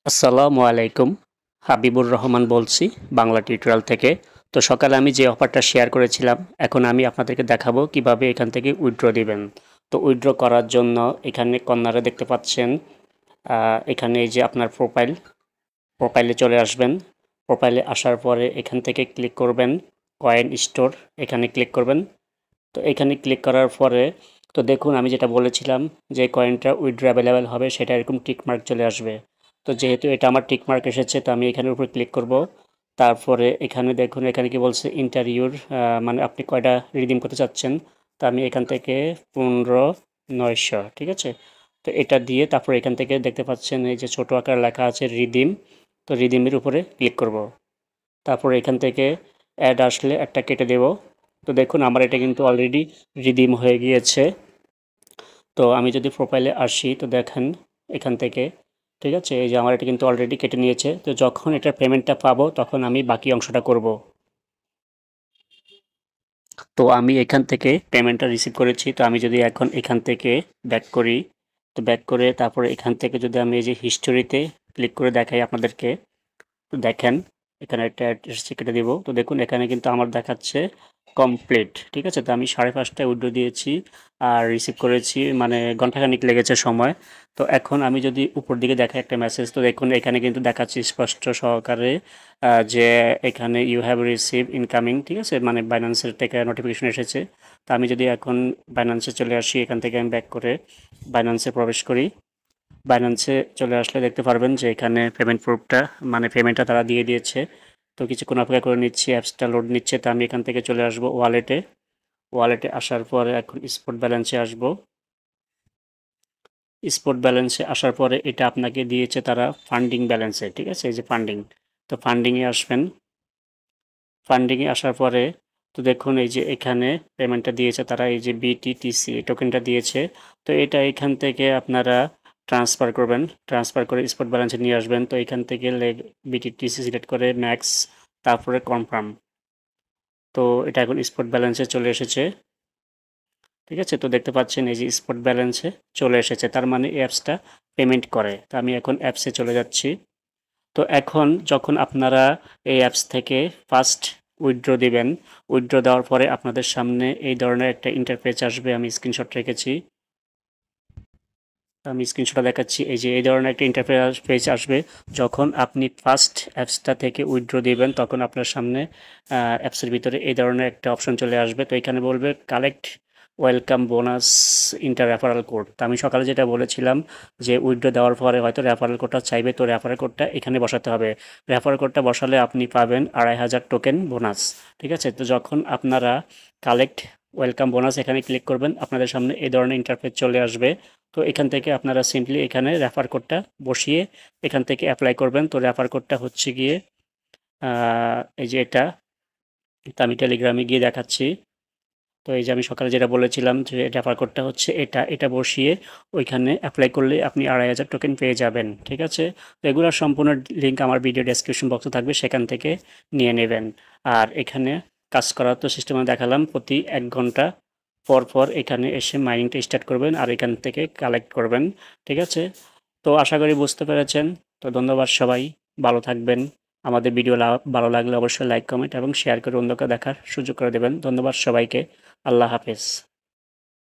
আসসালামু আলাইকুম। হাবিবুর রহমান বলছি বাংলা টিউটোরিয়াল থেকে। তো সকালে আমি যে অফারটা শেয়ার করেছিলাম, এখন আমি আপনাদেরকে দেখাবো কিভাবে এখান থেকে উইথড্র দিবেন। তো উইথড্র করার জন্য এখানে কর্নারে দেখতে পাচ্ছেন, এখানে এই যে আপনার প্রোফাইলে চলে আসবেন। প্রোফাইলে আসার পরে এখান থেকে ক্লিক করবেন কয়েন স্টোর, এখানে ক্লিক করবেন। তো এখানে ক্লিক করার পরে তো দেখুন আমি যেটা বলেছিলাম যে কয়েনটা উইথড্র অ্যাভেলেবেল হবে, সেটা এরকম টিক মার্ক চলে আসবে। তো যেহেতু এটা আমার টিক মার্ক এসেছে, তো আমি এখানের উপর ক্লিক করব। তারপরে এখানে দেখুন, এখানে কি বলছে ইন্টারভিউর, মানে আপনি কয়টা রিডিম করতে চাচ্ছেন। তো আমি এখান থেকে 15,900, ঠিক আছে। তো এটা দিয়ে তারপর এখান থেকে দেখতে পাচ্ছেন এই যে ছোট আকার লেখা আছে রিডিম। তো রিডিমের উপরে ক্লিক করব। তারপর এখান থেকে অ্যাড আসলে একটা কেটে দেব। তো দেখুন আমার এটা কিন্তু অলরেডি রিডিম হয়ে গিয়েছে। তো আমি যদি প্রোফাইলে আসি তো দেখেন এখান থেকে, ঠিক আছে, এই যে আমার এটা কিন্তু অলরেডি কেটে নিয়েছে। তো যখন এটা পেমেন্টটা পাবো তখন আমি বাকি অংশটা করব। তো আমি এখান থেকে পেমেন্টটা রিসিভ করেছি। তো আমি যদি এখন এখান থেকে ব্যাক করি, তো ব্যাক করে তারপরে এখান থেকে যদি আমি এই যে হিস্টোরিতে ক্লিক করে দেখাই আপনাদেরকে, তো দেখেন এখানে একটা অ্যাড্রেস কেটে দিব। তো দেখুন এখানে কিন্তু আমার দেখাচ্ছে কমপ্লিট, ঠিক আছে। তো আমি 5:30টায় উইথড্র দিয়েছি আর রিসিভ করেছি, মানে ঘন্টাখানিক লেগেছে সময়। তো এখন আমি যদি উপর দিকে দেখাই একটা মেসেজ, তো দেখুন এখানে কিন্তু দেখাচ্ছে স্পষ্ট সহকারে যে এখানে ইউ হ্যাভ রিসিভ ইনকামিং, ঠিক আছে, মানে বাইন্যান্সের থেকে নোটিফিকেশন এসেছে। তো আমি যদি এখন বাইন্যান্সে চলে আসি, এখান থেকে আমি ব্যাক করে বাইন্যান্সে প্রবেশ করি। বাইন্যান্সে চলে আসলে দেখতে পারবেন যে এখানে পেমেন্ট প্রুফটা, মানে পেমেন্টটা তারা দিয়ে দিয়েছে। তো কিছুক্ষণ অপেক্ষা করে নিচ্ছি, অ্যাপসটা লোড নিচ্ছে। তো আমি এখান থেকে চলে আসবো ওয়ালেটে। ওয়ালেটে আসার পরে এখন স্পট ব্যালেন্সে আসবো। স্পট ব্যালেন্সে আসার পরে এটা আপনাকে দিয়েছে তারা ফান্ডিং ব্যালেন্সে, ঠিক আছে, এই যে ফান্ডিং। তো ফান্ডিংয়ে আসবেন। ফান্ডিংয়ে আসার পরে তো দেখুন এই যে এখানে পেমেন্টটা দিয়েছে তারা, এই যে বিটিটিসি টোকেনটা দিয়েছে। তো এটা এখান থেকে আপনারা ট্রান্সফার করবেন, ট্রান্সফার করে স্পট ব্যালেন্সে নিয়ে আসবেন। তো এখান থেকে বিটিটিসি সিলেক্ট করে ম্যাক্স, তারপরে কনফার্ম। তো এটা এখন স্পট ব্যালেন্সে চলে এসেছে, ঠিক আছে। তো দেখতে পাচ্ছেন এই যে স্পট ব্যালেন্সে চলে এসেছে, তার মানে এই অ্যাপসটা পেমেন্ট করে। তো আমি এখন অ্যাপসে চলে যাচ্ছি। তো এখন যখন আপনারা এই অ্যাপস থেকে ফার্স্ট উইথড্র দিবেন, উইথড্র দেওয়ার পরে আপনাদের সামনে এই ধরনের একটা ইন্টারফেস আসবে। আমি স্ক্রিনশট রেখেছি, আমি স্ক্রিনশটটা দেখাচ্ছি। এই যে এই ধরনের একটা ইন্টারফেস আসবে। যখন আপনি ফার্স্ট অ্যাপসটা থেকে উইথড্র দিবেন তখন আপনার সামনে অ্যাপসের ভিতরে এই ধরনের একটা অপশন চলে আসবে। তো এখানে বলবে collect welcome bonus inter referral code. তো আমি সকালে যেটা বলেছিলাম যে উইথড্র দেওয়ার পরে হয়তো রেফারাল কোডটা চাইবে, তো রেফারাল কোডটা এখানে বসাতে হবে। রেফারাল কোডটা বসালে আপনি পাবেন 2,500 টোকেন বোনাস, ঠিক আছে। তো যখন আপনারা কালেক্ট ওয়েলকাম বোনাস এখানে ক্লিক করবেন, আপনাদের সামনে এই ধরনের ইন্টারফেস চলে আসবে। তো এখান থেকে আপনারা সিম্পলি এখানে রেফার কোডটা বসিয়ে এখান থেকে অ্যাপ্লাই করবেন। তো রেফার কোডটা হচ্ছে গিয়ে এই যে এটা, তো আমি টেলিগ্রামে গিয়ে দেখাচ্ছি। তো এই যে আমি সকালে যেটা বলেছিলাম যে রেফার কোডটা হচ্ছে এটা, এটা বসিয়ে ওইখানে অ্যাপ্লাই করলে আপনি 2,500 টোকেন পেয়ে যাবেন, ঠিক আছে। তো এগুলোর সম্পূর্ণ লিঙ্ক আমার ভিডিও ডেসক্রিপশন বক্সে থাকবে, সেখান থেকে নিয়ে নেবেন। আর এখানে কাজ করার তো সিস্টেমে দেখালাম, প্রতি 1 ঘন্টা পর পর এখানে এসে মাইনিংটা স্টার্ট করবেন আর এখান থেকে কালেক্ট করবেন, ঠিক আছে। তো আশা করি বুঝতে পেরেছেন। তো ধন্যবাদ সবাই, ভালো থাকবেন। আমাদের ভিডিও ভালো লাগলে অবশ্যই লাইক, কমেন্ট এবং শেয়ার করে অন্যকে দেখার সুযোগ করে দেবেন। ধন্যবাদ সবাইকে। আল্লাহ হাফেজ।